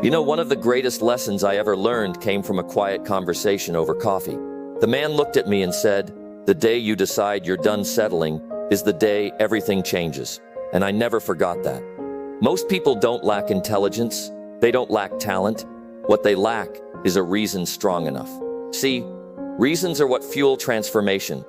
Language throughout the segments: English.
One of the greatest lessons I ever learned came from a quiet conversation over coffee. The man looked at me and said, "The day you decide you're done settling is the day everything changes." And I never forgot that. Most people don't lack intelligence. They don't lack talent. What they lack is a reason strong enough. See, reasons are what fuel transformation.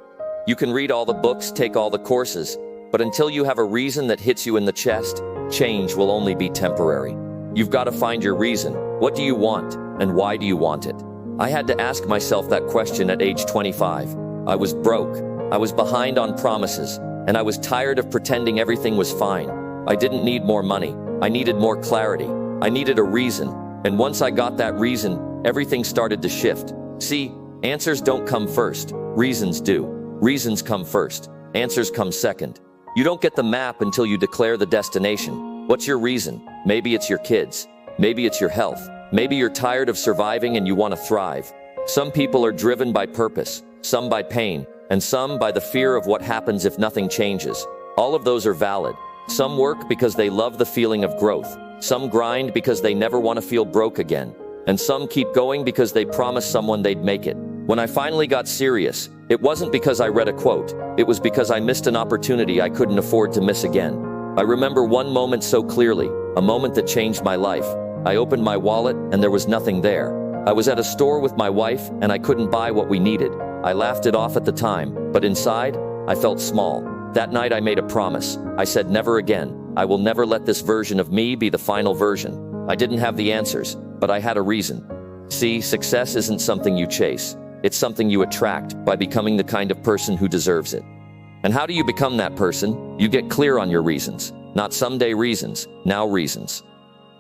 You can read all the books, take all the courses, but until you have a reason that hits you in the chest, change will only be temporary. You've got to find your reason. What do you want, and why do you want it? I had to ask myself that question at age 25. I was broke. I was behind on promises, and I was tired of pretending everything was fine. I didn't need more money. I needed more clarity. I needed a reason. And once I got that reason, everything started to shift. See, answers don't come first. Reasons do. Reasons come first. Answers come second. You don't get the map until you declare the destination. What's your reason? Maybe it's your kids. Maybe it's your health. Maybe you're tired of surviving and you want to thrive. Some people are driven by purpose, some by pain, and some by the fear of what happens if nothing changes. All of those are valid. Some work because they love the feeling of growth. Some grind because they never want to feel broke again. And some keep going because they promised someone they'd make it. When I finally got serious, it wasn't because I read a quote. It was because I missed an opportunity I couldn't afford to miss again. I remember one moment so clearly, a moment that changed my life. I opened my wallet and there was nothing there. I was at a store with my wife and I couldn't buy what we needed. I laughed it off at the time, but inside, I felt small. That night I made a promise. I said never again. I will never let this version of me be the final version. I didn't have the answers, but I had a reason. See, success isn't something you chase. It's something you attract by becoming the kind of person who deserves it. And how do you become that person? You get clear on your reasons. Not someday reasons, now reasons.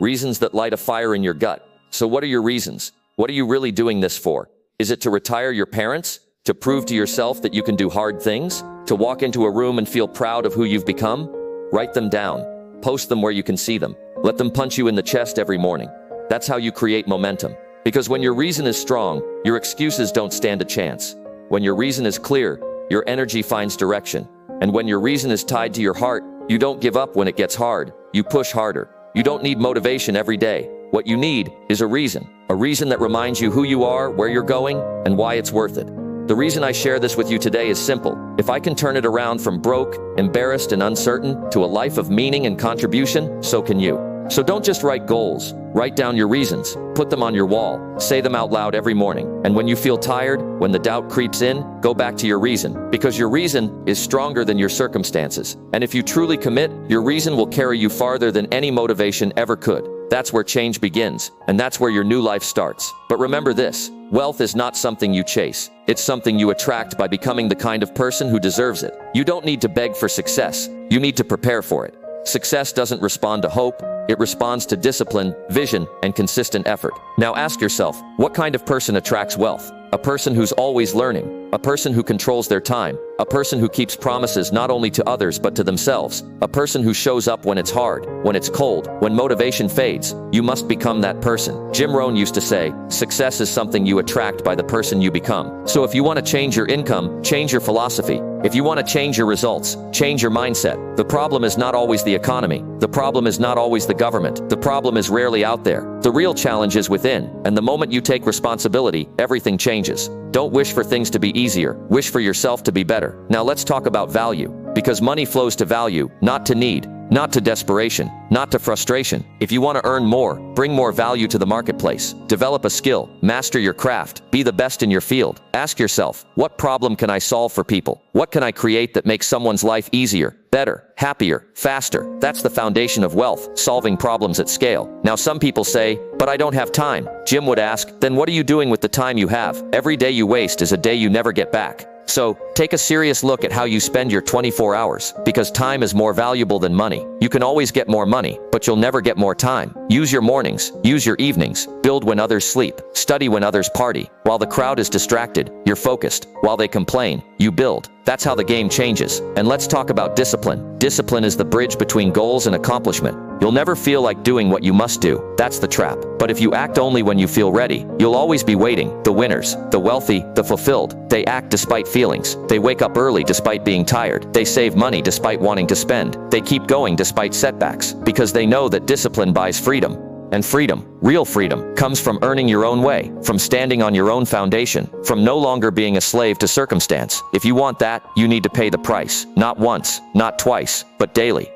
Reasons that light a fire in your gut. So what are your reasons? What are you really doing this for? Is it to retire your parents? To prove to yourself that you can do hard things? To walk into a room and feel proud of who you've become? Write them down. Post them where you can see them. Let them punch you in the chest every morning. That's how you create momentum. Because when your reason is strong, your excuses don't stand a chance. When your reason is clear, your energy finds direction. And when your reason is tied to your heart, you don't give up when it gets hard. You push harder. You don't need motivation every day. What you need is a reason that reminds you who you are, where you're going, and why it's worth it. The reason I share this with you today is simple. If I can turn it around from broke, embarrassed, and uncertain to a life of meaning and contribution, so can you. So don't just write goals. Write down your reasons. Put them on your wall. Say them out loud every morning. And when you feel tired, when the doubt creeps in, go back to your reason. Because your reason is stronger than your circumstances. And if you truly commit, your reason will carry you farther than any motivation ever could. That's where change begins. And that's where your new life starts. But remember this. Wealth is not something you chase. It's something you attract by becoming the kind of person who deserves it. You don't need to beg for success. You need to prepare for it. Success doesn't respond to hope. It responds to discipline, vision, and consistent effort. Now ask yourself, what kind of person attracts wealth? A person who's always learning. A person who controls their time. A person who keeps promises not only to others but to themselves. A person who shows up when it's hard, when it's cold, when motivation fades. You must become that person. Jim Rohn used to say, success is something you attract by the person you become. So if you want to change your income, change your philosophy. If you want to change your results, change your mindset. The problem is not always the economy. The problem is not always the government. The problem is rarely out there. The real challenge is within. And the moment you take responsibility, everything changes. Don't wish for things to be easier. Wish for yourself to be better. Now let's talk about value. Because money flows to value, not to need. Not to desperation, not to frustration. If you want to earn more, bring more value to the marketplace. Develop a skill, master your craft, be the best in your field. Ask yourself, what problem can I solve for people? What can I create that makes someone's life easier, better, happier, faster? That's the foundation of wealth, solving problems at scale. Now some people say, but I don't have time. Jim would ask, then what are you doing with the time you have? Every day you waste is a day you never get back. So, take a serious look at how you spend your 24 hours, because time is more valuable than money. You can always get more money, but you'll never get more time. Use your mornings, use your evenings, build when others sleep, study when others party. While the crowd is distracted, you're focused. While they complain, you build. That's how the game changes. And let's talk about discipline. Discipline is the bridge between goals and accomplishment. You'll never feel like doing what you must do. That's the trap. But if you act only when you feel ready, you'll always be waiting. The winners, the wealthy, the fulfilled, they act despite feelings. They wake up early despite being tired. They save money despite wanting to spend. They keep going despite setbacks, because they know that discipline buys freedom. And freedom, real freedom, comes from earning your own way, from standing on your own foundation, from no longer being a slave to circumstance. If you want that, you need to pay the price. Not once, not twice, but daily.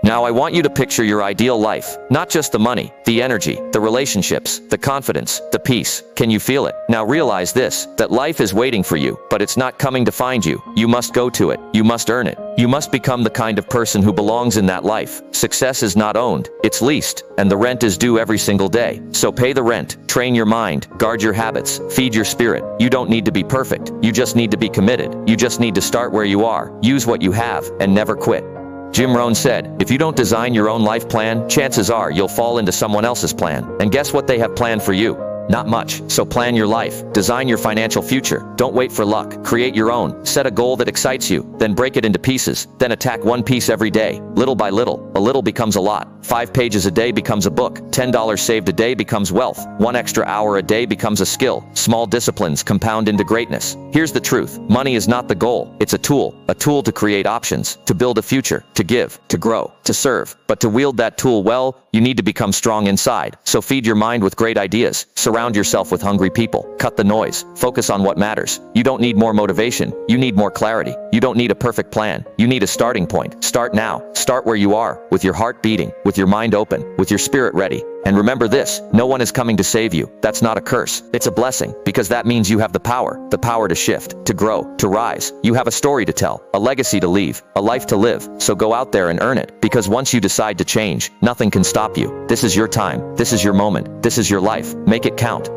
Now I want you to picture your ideal life, not just the money, the energy, the relationships, the confidence, the peace. Can you feel it? Now realize this, that life is waiting for you, but it's not coming to find you. You must go to it. You must earn it. You must become the kind of person who belongs in that life. Success is not owned, it's leased, and the rent is due every single day. So pay the rent, train your mind, guard your habits, feed your spirit. You don't need to be perfect. You just need to be committed. You just need to start where you are, use what you have, and never quit. Jim Rohn said, if you don't design your own life plan, chances are you'll fall into someone else's plan. And guess what they have planned for you? Not much. So plan your life. Design your financial future. Don't wait for luck. Create your own. Set a goal that excites you. Then break it into pieces. Then attack one piece every day. Little by little. A little becomes a lot. 5 pages a day becomes a book. $10 saved a day becomes wealth. 1 extra hour a day becomes a skill. Small disciplines compound into greatness. Here's the truth. Money is not the goal. It's a tool. A tool to create options. To build a future. To give. To grow. To serve. But to wield that tool well, you need to become strong inside. So feed your mind with great ideas. Surround yourself with hungry people. Cut the noise. Focus on what matters. You don't need more motivation. You need more clarity. You don't need a perfect plan. You need a starting point. Start now. Start where you are, with your heart beating, with your mind open, with your spirit ready. And remember this, no one is coming to save you. That's not a curse. It's a blessing, because that means you have the power to shift, to grow, to rise. You have a story to tell, a legacy to leave, a life to live. So go out there and earn it, because once you decide to change, nothing can stop you. This is your time. This is your moment. This is your life. Make it count.